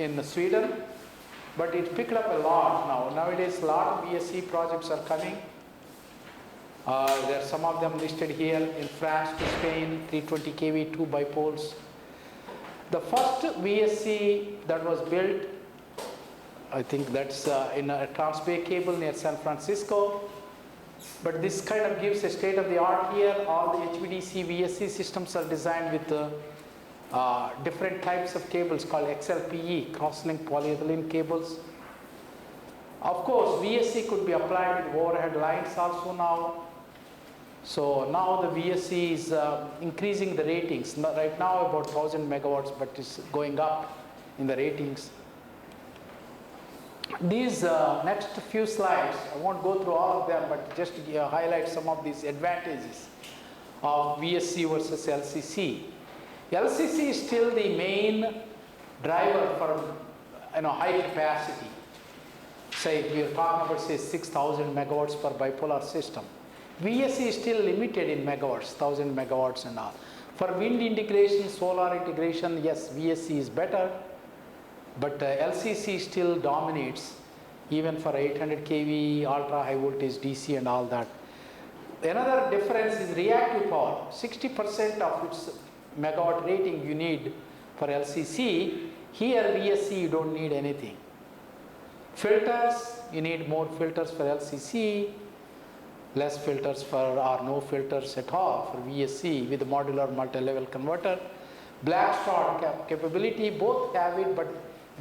in Sweden, but it picked up a lot now. Nowadays, a lot of VSC projects are coming. There are some of them listed here in France to Spain, 320 kV, 2 bipoles. The first VSC that was built, I think that's in a Transbay cable near San Francisco. But this kind of gives a state of the art here. All the HVDC VSC systems are designed with different types of cables called XLPE, cross-link polyethylene cables. Of course, VSC could be applied with overhead lines also now. So now the VSC is increasing the ratings. Right now about 1000 megawatts, but it's going up in the ratings. These next few slides, I won't go through all of them, but just to highlight some of these advantages of VSC versus LCC. LCC is still the main driver for high capacity. Say we are talking about say 6000 megawatts per bipolar system. VSC is still limited in megawatts, 1000 megawatts and all. For wind integration, solar integration, yes, VSC is better, but LCC still dominates even for 800 kV, ultra high voltage DC and all that. Another difference is reactive power. 60% of its megawatt rating you need for LCC. Here VSC you don't need anything. Filters, you need more filters for LCC, less filters for or no filters at all for VSC with the modular multi-level converter. Black start capability, both have it, but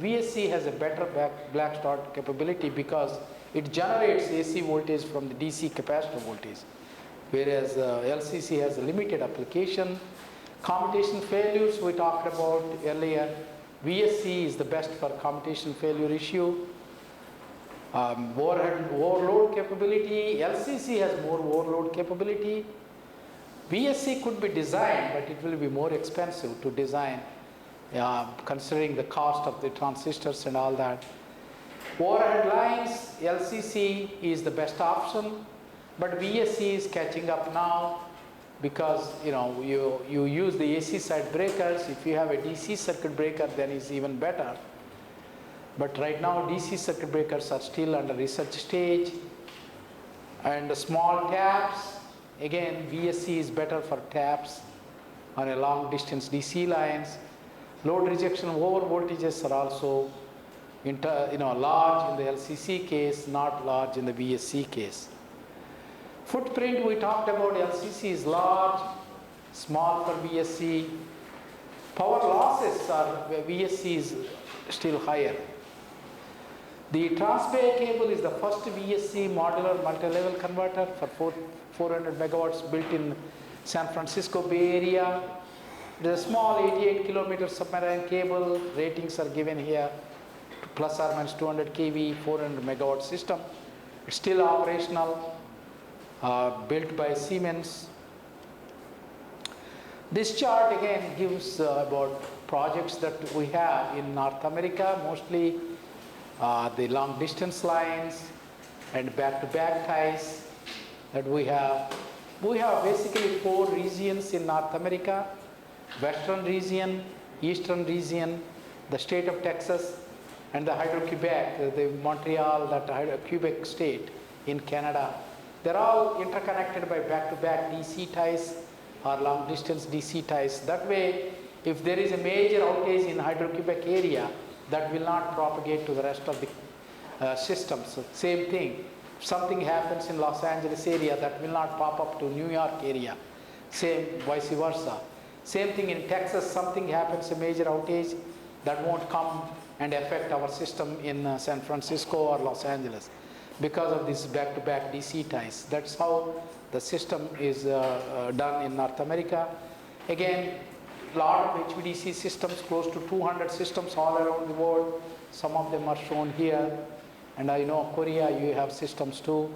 VSC has a better black start capability because it generates AC voltage from the DC capacitor voltage, whereas LCC has a limited application. Commutation failures we talked about earlier. VSC is the best for commutation failure issue. Overload capability, LCC has more overload capability. VSC could be designed, but it will be more expensive to design, considering the cost of the transistors and all that. Overhead lines, LCC is the best option, but VSC is catching up now because you use the AC side breakers. If you have a DC circuit breaker, then it's even better. But right now DC circuit breakers are still under research stage. And the small taps, again VSC is better for taps on a long distance DC lines. Load rejection over voltages are also large in the LCC case, not large in the VSC case. Footprint we talked about, LCC is large, small for VSC. Power losses are where VSC is still higher. The Transbay cable is the first VSC modular multi-level converter for 400 megawatts built in San Francisco Bay Area. It is a small 88 kilometer submarine cable. Ratings are given here, plus or minus 200 kV, 400 megawatt system. It's still operational, built by Siemens. This chart again gives about projects that we have in North America, mostly the long distance lines and back-to-back ties that we have. We have basically 4 regions in North America: Western region, Eastern region, the state of Texas, and the Hydro-Quebec, the Montreal, that Quebec state in Canada. They're all interconnected by back-to-back DC ties or long distance DC ties. That way, if there is a major outage in Hydro-Quebec area, that will not propagate to the rest of the system. So same thing, if something happens in Los Angeles area, that will not pop up to New York area. Same, vice versa. Same thing in Texas, something happens, a major outage, that won't come and affect our system in San Francisco or Los Angeles because of these back-to-back DC ties. That's how the system is done in North America. Again, lot of HVDC systems, close to 200 systems all around the world. Some of them are shown here. And I know Korea, you have systems too.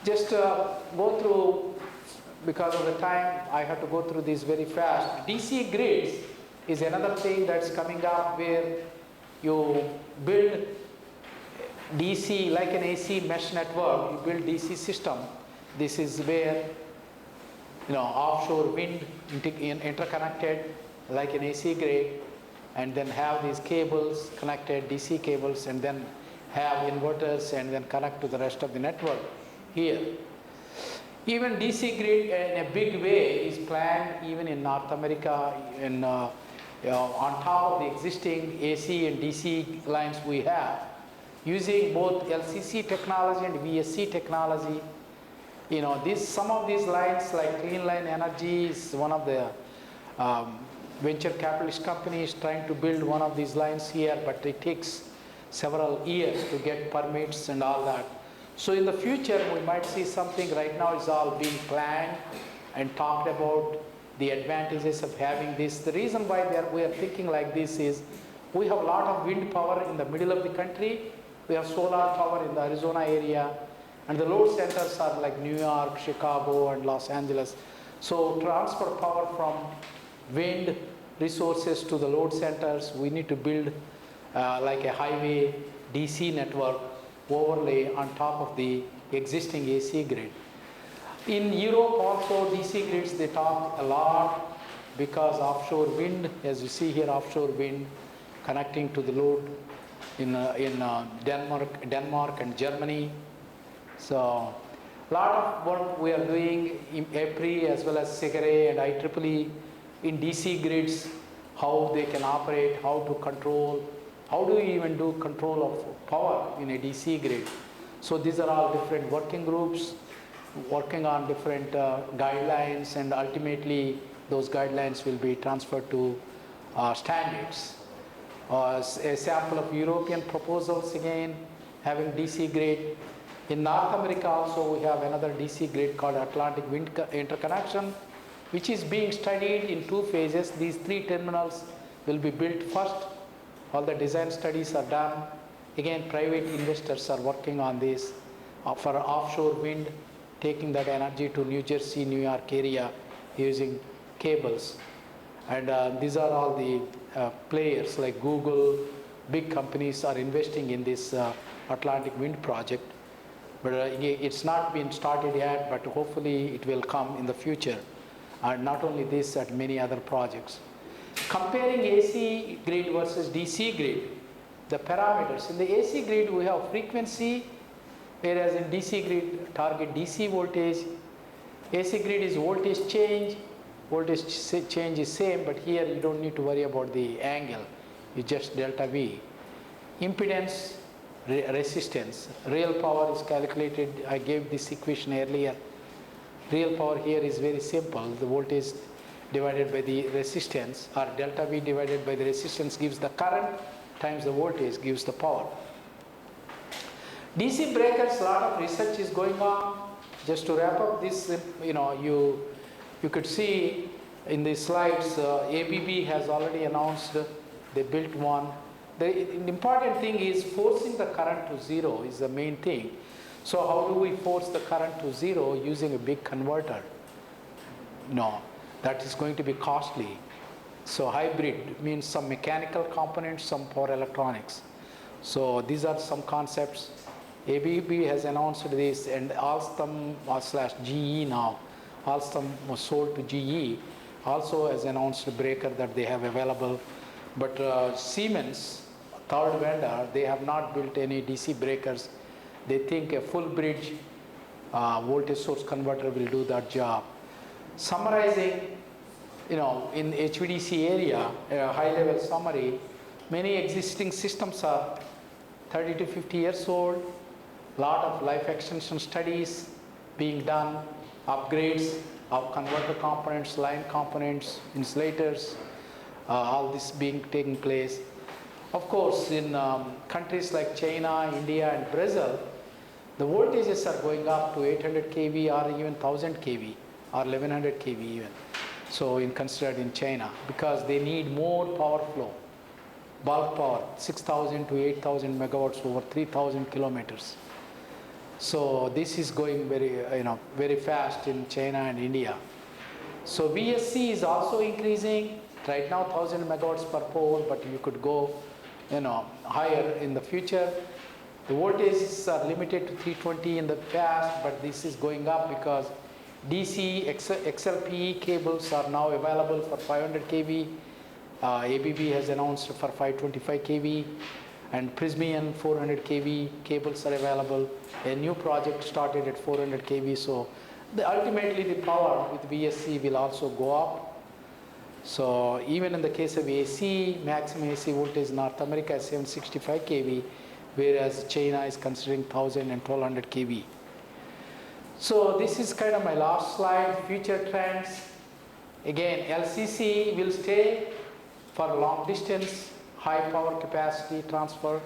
Just go through, because of the time, I have to go through these very fast. DC grids is another thing that's coming up where you build DC like an AC mesh network, you build DC system. This is where offshore wind interconnected like an AC grid. and then have these cables connected, DC cables, and then have inverters and then connect to the rest of the network here. Even DC grid in a big way is planned even in North America, on top of the existing AC and DC lines we have, using both LCC technology and VSC technology. Some of these lines, like Clean Line Energy is one of the venture capitalist companies trying to build one of these lines here, but it takes several years to get permits and all that. So in the future, we might see something. Right now is all being planned and talked about, the advantages of having this. The reason why we are thinking like this is we have a lot of wind power in the middle of the country. We have solar power in the Arizona area, and the load centers are like New York, Chicago, and Los Angeles. So transfer power from wind resources to the load centers, we need to build like a highway DC network overlay on top of the existing AC grid. In Europe also, DC grids, they talk a lot because offshore wind, as you see here, offshore wind connecting to the load in Denmark and Germany. So a lot of work we are doing in EPRI as well as SIGARE and IEEE in DC grids, how they can operate, how to control, how do you even do control of power in a DC grid. So these are all different working groups working on different guidelines, and ultimately those guidelines will be transferred to standards. A sample of European proposals, again, having DC grid. In North America also, we have another DC grid called Atlantic Wind Interconnection, which is being studied in 2 phases. These 3 terminals will be built first. All the design studies are done. Again, private investors are working on this for offshore wind, taking that energy to New Jersey, New York area using cables. And these are all the players like Google, big companies are investing in this Atlantic Wind project. But it's not been started yet, but hopefully it will come in the future. And not only this, at many other projects. Comparing AC grid versus DC grid, the parameters. In the AC grid, we have frequency, whereas in DC grid, target DC voltage. AC grid is voltage change. Voltage change is same, but here you don't need to worry about the angle. You just delta V. Impedance, resistance. Real power is calculated. I gave this equation earlier. Real power here is very simple. The voltage divided by the resistance, or delta V divided by the resistance, gives the current times the voltage gives the power. DC breakers, a lot of research is going on. Just to wrap up this, you could see in the slides, ABB has already announced they built one. The important thing is forcing the current to zero is the main thing. So how do we force the current to zero using a big converter? No, that is going to be costly. So hybrid means some mechanical components, some power electronics. So these are some concepts. ABB has announced this, and Alstom /GE now. Alstom was sold to GE, also has announced a breaker that they have available. But Siemens, third vendor, they have not built any DC breakers. They think a full bridge voltage source converter will do that job. Summarizing, in HVDC area, a high level summary, many existing systems are 30 to 50 years old. Lot of life extension studies being done, upgrades of converter components, line components, insulators, all this being taking place. Of course, in countries like China, India, and Brazil, the voltages are going up to 800 kV or even 1000 kV or 1100 kV even. So considered in China, because they need more power flow, bulk power, 6,000 to 8,000 megawatts over 3,000 kilometers. So this is going very fast in China and India. So VSC is also increasing. Right now 1,000 megawatts per pole, but you could go higher in the future. The voltages are limited to 320 in the past, but this is going up because DC XLPE cables are now available for 500 kV, ABB has announced for 525 kV, and Prismian 400 kV cables are available. A new project started at 400 kV, so ultimately the power with VSC will also go up. So even in the case of AC, maximum AC voltage in North America is 765 kV, whereas China is considering 1000 and 1200 kV. So this is kind of my last slide, future trends. Again, LCC will stay for long distance, high power capacity transfer,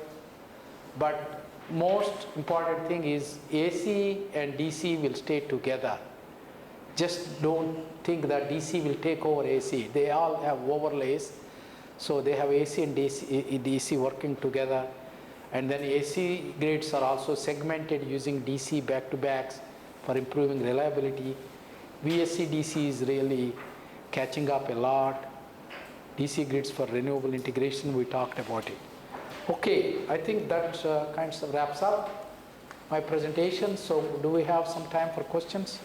but most important thing is AC and DC will stay together. Just don't think that DC will take over AC. They all have overlays, so they have AC and DC working together. And then AC grids are also segmented using DC back-to-backs for improving reliability. VSC DC is really catching up a lot. DC grids for renewable integration, we talked about it. Okay, I think that kind of wraps up my presentation. So do we have some time for questions?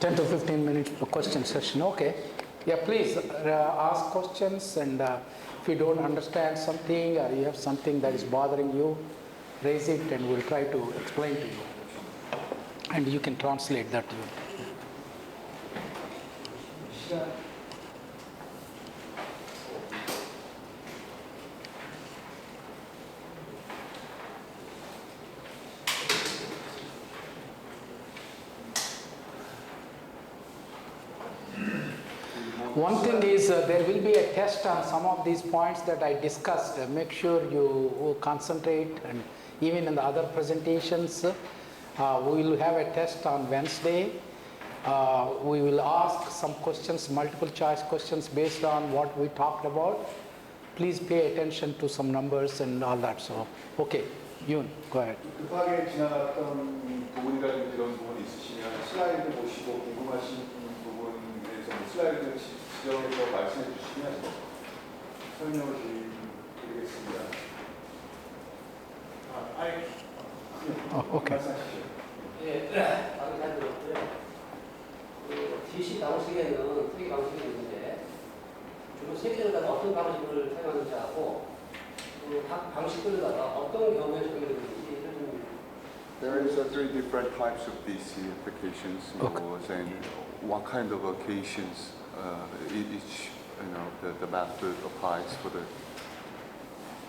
Ten to 15 minute question session. Okay. Yeah, please ask questions, and if you don't understand something or you have something that is bothering you, raise it and we'll try to explain to you. And you can translate that to you. One thing is there will be a test on some of these points that I discussed. Make sure you concentrate, and even in the other presentations, we will have a test on Wednesday. We will ask some questions, multiple choice questions based on what we talked about. Please pay attention to some numbers and all that. So, okay, Yoon, go ahead. 급하게 지나갔던 부분이라든지 이런 부분이 있으시면 슬라이드 보시고 궁금하신 부분에서 슬라이드 지정해서 말씀해 주시면 설명을 드리겠습니다. 오케이. 예, 다른 잘 들었고요. DC 방식에는 세 개 방식이 있는데 주로 세 개를 갖다 어떤 방식을 사용하는지 하고 각 방식을 갖다 어떤 경우에 적용되는지 좀. There is three different types of DC applications and what kind of occasions each the method applies for the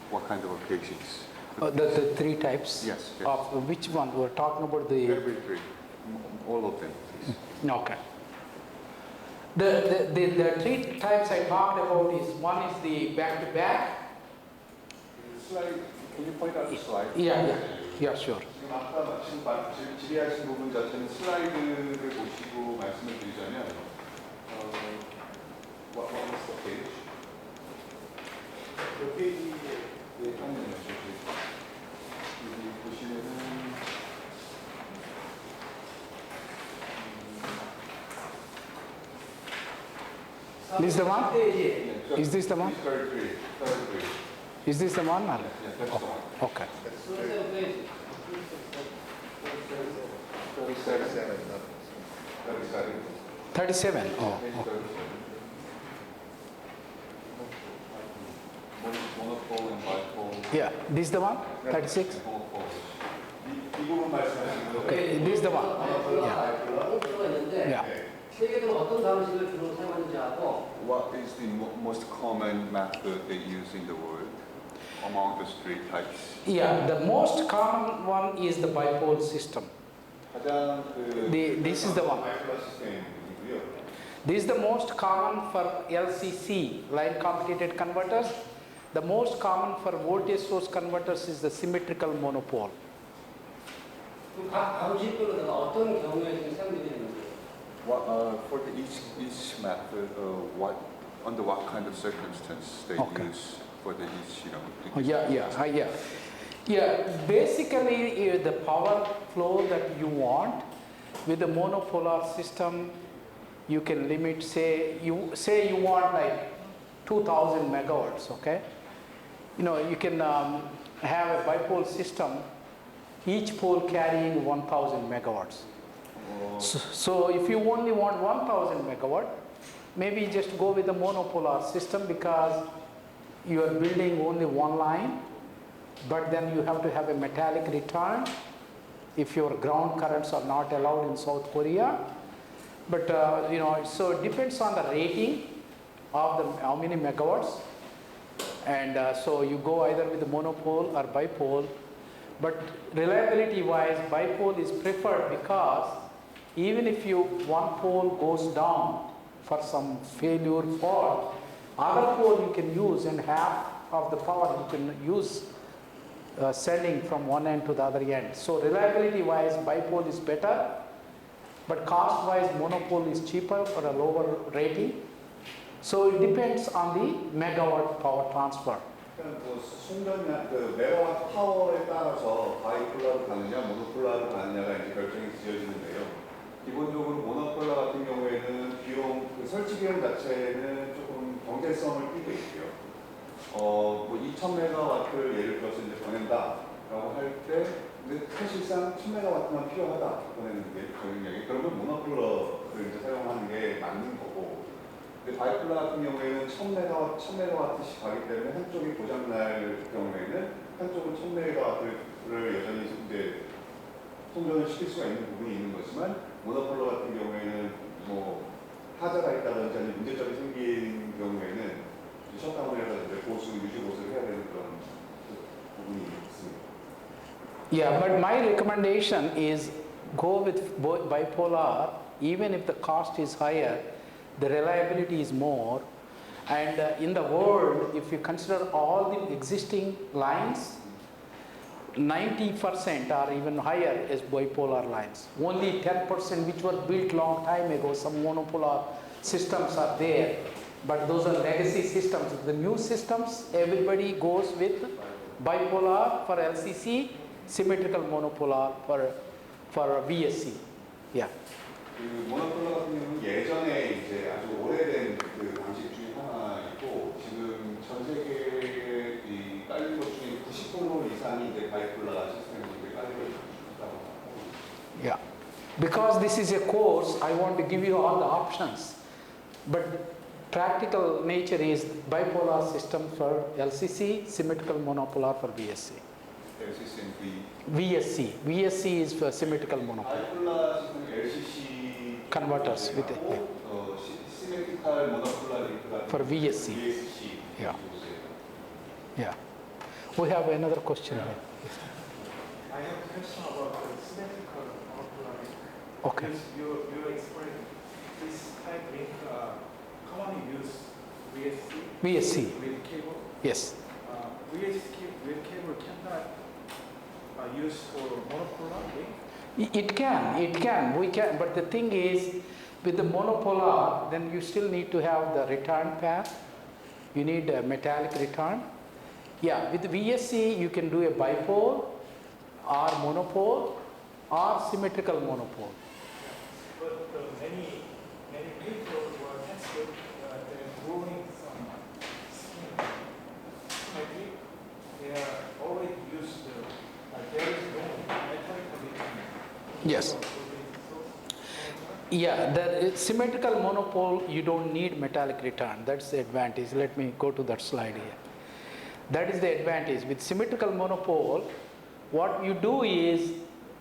what kind of occasions. The three types? Yes. Of which one? We're talking about the... Every three. All of them, please. Okay. The three types I talked about is, one is the back-to-back. Slide, can you point out the slide? Yeah, sure. 지금 아까 지금 질의하신 부분 자체는 슬라이드를 보시고 말씀을 드리자면 what was the page? 그 페이지에 한번 여기 보시면은 This is the one? Is this the one? 33. Is this the one? Yeah, that's the one. Okay. 37. Oh, okay. Monopole and bipole. Yeah, this is the one? 36? 이 부분 말씀하시는 거죠? Okay, this is the one. Yeah. 세계적으로 어떤 방식을 주로 사용하는지 하고. What is the most common method they use in the world among the three types? Yeah, the most common one is the bipole system. 가장 This is the one. This is the most common for LCC, line complicated converters. The most common for voltage source converters is the symmetrical monopole. 각 방식별로 어떤 경우에 지금 사용되는지. For each method, under what kind of circumstance they use for the each, Yeah. Yeah, basically the power flow that you want with the monopolar system, you can limit, say you want like 2000 megawatts, okay? You know, you can have a bipole system, each pole carrying 1000 megawatts. So if you only want 1000 megawatt, maybe just go with the monopolar system because you are building only one line, but then you have to have a metallic return if your ground currents are not allowed in South Korea. But you know, so it depends on the rating of the how many megawatts, and so you go either with the monopole or bipole. But reliability wise, bipole is preferred because even if one pole goes down for some failure fault, other pole you can use, and half of the power you can use sending from one end to the other end. So reliability wise, bipole is better, but cost wise, monopole is cheaper for a lower rating. So it depends on the megawatt power transfer. 그러니까 뭐 순간 그 메가와트 파워에 따라서 바이폴라로 가느냐 모노폴라로 가느냐가 이제 결정이 지어지는데요. 기본적으로 모노폴라 같은 경우에는 비용 그 설치 비용 자체는 조금 경제성을 띠고 있고요. 뭐 2,000메가와트를 예를 들어서 이제 보낸다라고 할 때 근데 사실상 1,000메가와트만 필요하다 보내는 게 경쟁력이 그러면 모노폴러를 이제 사용하는 게 맞는 거고. 근데 바이폴라 같은 경우에는 1000메가와트씩 가기 때문에 한쪽이 고장날 경우에는 한쪽은 1000메가와트를 여전히 이제 통전을 시킬 수가 있는 부분이 있는 거지만 모노폴러 같은 경우에는 뭐 하자가 있다든지 아니면 문제점이 생긴 경우에는 셧다운을 해서 이제 유지 보수를 해야 되는 그런 부분이 있습니다. Yeah, but my recommendation is go with bipolar even if the cost is higher. The reliability is more, and in the world, if you consider all the existing lines, 90% or even higher is bipolar lines. Only 10% which were built long time ago, some monopolar systems are there, but those are legacy systems. The new systems, everybody goes with bipolar for LCC, symmetrical monopolar for VSC. Yeah. 그 모노폴러 같은 경우는 예전에 이제 아주 오래된 그 방식 중에 하나이고 지금 전 세계에 이 깔린 것 중에 90% 이상이 이제 바이폴라 시스템이 깔리고 있다고 합니다. Yeah. Because this is a course, I want to give you all the options. But practical nature is bipolar system for LCC, symmetrical monopolar for VSC. LCC and VSC. VSC is for symmetrical monopolar. 바이폴라 시스템 LCC Converters with it. Yeah. Symmetrical Monopole For VSC. Yeah. Yeah. We have another question here. I have a question about the symmetrical monopole. Okay. Because you explained this type link commonly used VSC VSC. with cable. Yes. VSC with cable cannot use for monopolar link. It can, we can, but the thing is, with the monopolar, then you still need to have the return path. You need a metallic return. Yeah, with VSC, you can do a bipole, or monopole, or symmetrical monopole. But many people were tested, they're drawing some symmetry. They are already used, there is no metallic return. Yes. Yeah, the symmetrical monopole, you don't need metallic return. That's the advantage. Let me go to that slide here. That is the advantage. With symmetrical monopole, what you do is,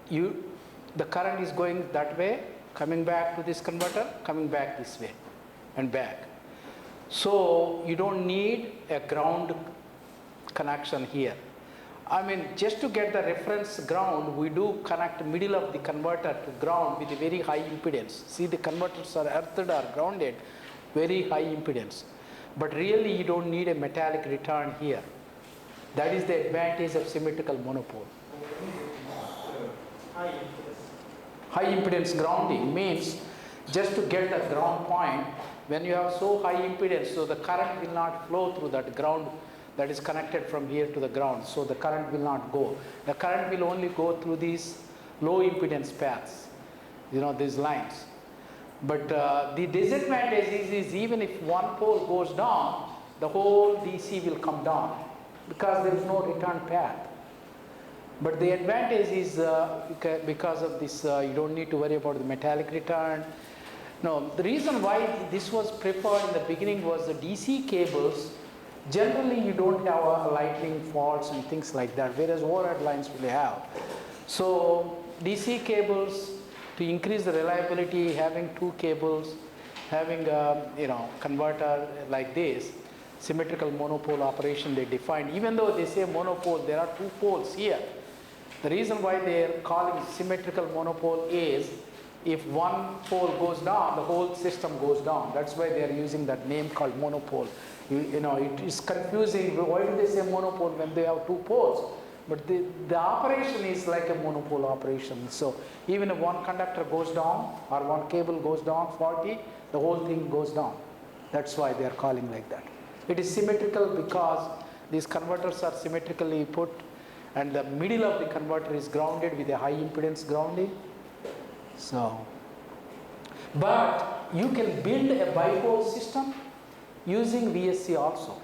the current is going that way, coming back to this converter, coming back this way, and back. So you don't need a ground connection here. I mean, just to get the reference ground, we do connect middle of the converter to ground with a very high impedance. See, the converters are earthed or grounded, very high impedance. But really, you don't need a metallic return here. That is the advantage of symmetrical monopole. High impedance grounding means just to get the ground point, when you have so high impedance, so the current will not flow through that ground that is connected from here to the ground, so the current will not go. The current will only go through these low impedance paths, these lines. But the disadvantage is even if one pole goes down, the whole DC will come down because there is no return path. But the advantage is because of this, you don't need to worry about the metallic return. No, the reason why this was preferred in the beginning was the DC cables, generally you don't have lightning faults and things like that, whereas overhead lines will have. So DC cables, to increase the reliability, having two cables, having a converter like this, symmetrical monopole operation they defined. Even though they say monopole, there are two poles here. The reason why they are calling symmetrical monopole is if one pole goes down, the whole system goes down. That's why they are using that name called monopole. It is confusing. Why do they say monopole when they have two poles? But the operation is like a monopole operation. So even if one conductor goes down or one cable goes down faulty, the whole thing goes down. That's why they are calling like that. It is symmetrical because these converters are symmetrically put, and the middle of the converter is grounded with a high impedance grounding. So, but you can build a bipole system using VSC also.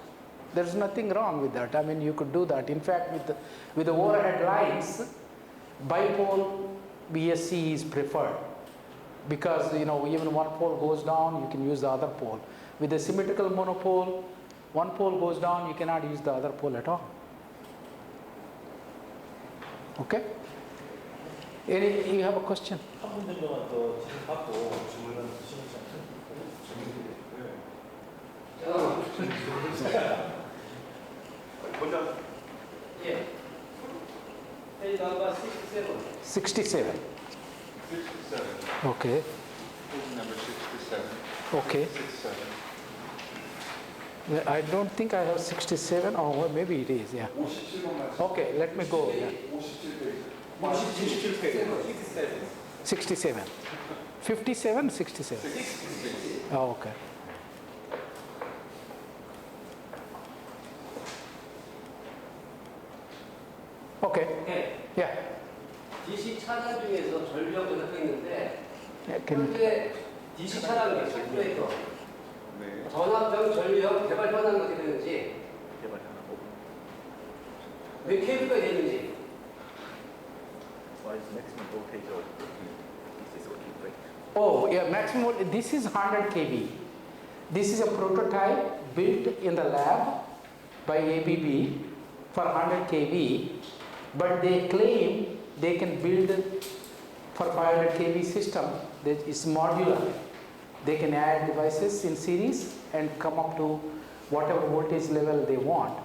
There's nothing wrong with that. I mean, you could do that. In fact, with the overhead lines, bipole VSC is preferred because even one pole goes down, you can use the other pole. With a symmetrical monopole, one pole goes down, you cannot use the other pole at all. Okay? You have a question? 한 분들 동안 더 질문 받고 질문을 주시면 예. 페이지 넘버 67. 67. 67. Okay. Page number 67. Okay. 67. I don't think I have 67. Oh, well, maybe it is. Yeah. 57만 Okay. Let me go. Yeah. 57페이지. 67. 57, 67. Oh, okay. Okay. 네. Yeah. DC 차량 중에서 전력을 넣고 있는데 Yeah, can, 현재 DC 차량이 컴퓨터 네. 전압병 전력 개발 현황이 어떻게 되는지 몇 kV가 되는지 What is maximum voltage of this is okay break? oh, yeah, maximum. This is 100 kV. This is a prototype built in the lab by ABB for 100 kV, but they claim they can build for 500 kV system. That is modular. They can add devices in series and come up to whatever voltage level they want.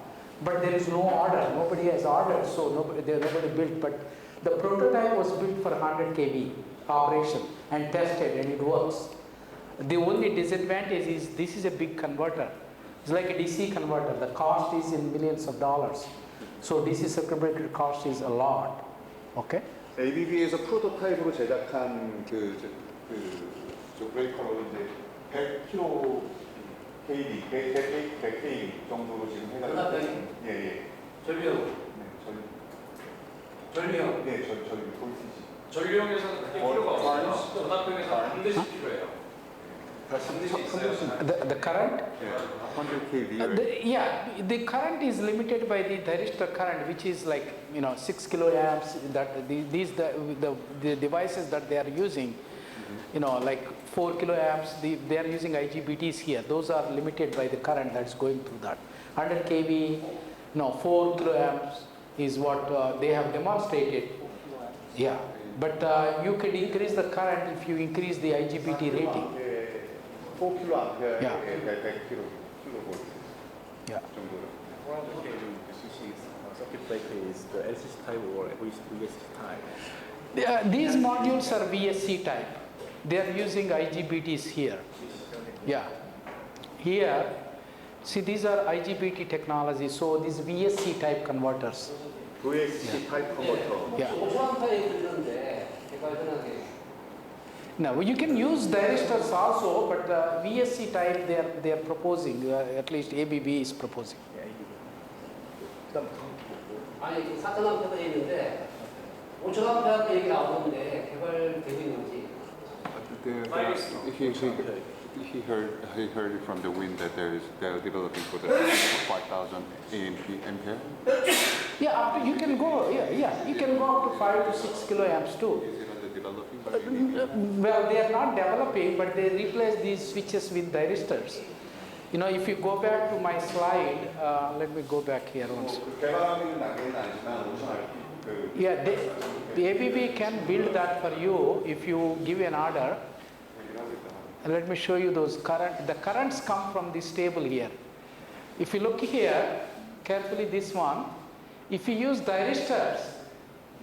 But there is no order. Nobody has ordered, so nobody built. But the prototype was built for 100 kV operation and tested, and it works. The only disadvantage is this is a big converter. It's like a DC converter. The cost is in millions of dollars. So DC circuit breaker cost is a lot. Okay? ABB에서 프로토타입으로 제작한 저 브레이커로 이제 100kV, 100kV 정도로 지금 해가지고. 전압병이? 예. 전력 네, 전력 네, 볼티지. 전류형에서는 그게 필요가 없어요. 전압병에서는 반드시 필요해요. The current? Yeah, 100 kV. Yeah, the current is limited by the thyristor current, which is like 6 kiloamps. That the devices that they are using, like 4 kiloamps. They are using IGBTs here. Those are limited by the current that's going through that. 100 kV, 4 kiloamps is what they have demonstrated. Yeah, but you could increase the current if you increase the IGBT rating. 4 kilo ampere, Yeah. 100 kilovolt Yeah. 정도로. 400 kV circuit breaker is the LCC type or VSC type? These modules are VSC type. They are using IGBTs here. Yeah. Here, see, these are IGBT technology, so these VSC type converters. VSC type converter. Yeah. 5초안타에 들리는데 개발 현황에 Now you can use thyristors also, but VSC type they are proposing. At least ABB is proposing. Yeah, ABB. 아니 4,000A가 있는데 5,000A 얘기 나오는데 개발되고 있는지. He heard it from the wind that they're developing for the 5,000 ampere. Yeah, up to, you can go, you can go up to 5 to 6 kiloamps too. Is it under developing? Well, they are not developing, but they replace these switches with thyristors. You know, if you go back to my slide, let me go back here once. 개발하는 단계는 아니지만 5,000 Yeah, the ABB can build that for you if you give an order. Let me show you those current. The currents come from this table here. If you look here, carefully this one, if you use thyristors,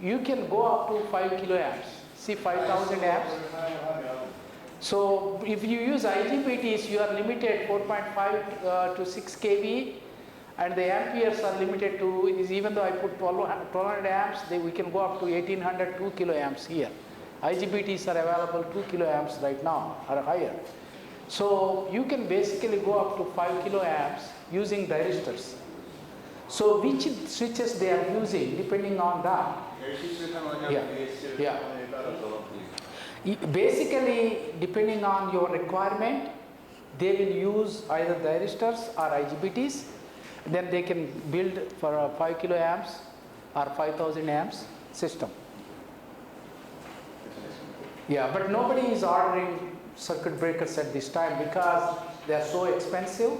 you can go up to 5 kiloamps. See 5,000 amps. So if you use IGBTs, you are limited 4.5 to 6 kV, and the amperes are limited to, even though I put 1200 amps, we can go up to 1800, 2 kiloamps here. IGBTs are available 2 kiloamps right now or higher. So you can basically go up to 5 kiloamps using thyristors. So which switches they are using depending on that. Yeah. Basically, depending on your requirement, they will use either thyristors or IGBTs. Then they can build for a 5 kiloamps or 5,000 amps system. Yeah, but nobody is ordering circuit breakers at this time because they are so expensive.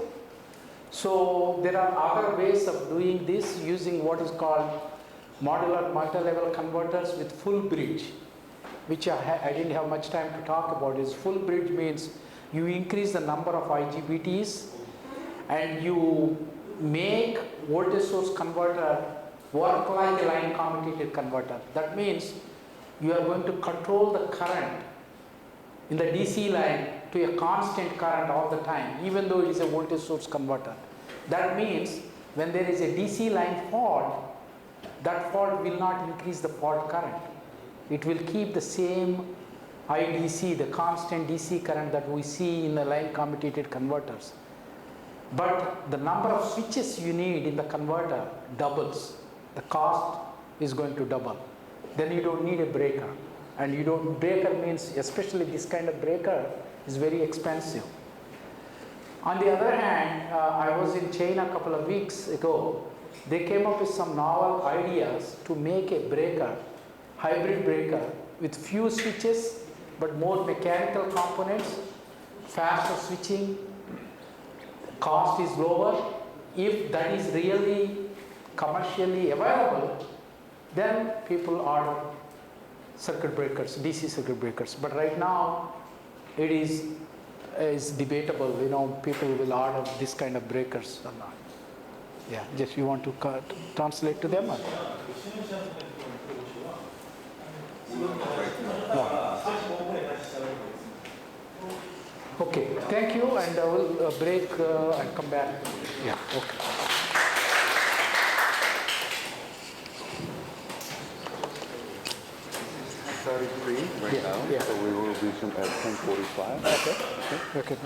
So there are other ways of doing this using what is called modular multi-level converters with full bridge, which I didn't have much time to talk about. Is full bridge means you increase the number of IGBTs and you make voltage source converter work like a line commutated converter. That means you are going to control the current in the DC line to a constant current all the time, even though it is a voltage source converter. That means when there is a DC line fault, that fault will not increase the fault current. It will keep the same IDC, the constant DC current that we see in the line commutated converters. But the number of switches you need in the converter doubles. The cost is going to double. Then you don't need a breaker. And breaker means, especially this kind of breaker, is very expensive. On the other hand, I was in China a couple of weeks ago. They came up with some novel ideas to make a breaker, hybrid breaker, with few switches, but more mechanical components, faster switching, cost is lower. If that is really commercially available, then people order circuit breakers, DC circuit breakers. But right now, it is debatable. You know, people will order this kind of breakers or not. Yeah, just you want to translate to them? Or? Okay, thank you, and I will break and come back. Yeah, okay. Right now, Yeah. so we will resume at 10:45. Okay.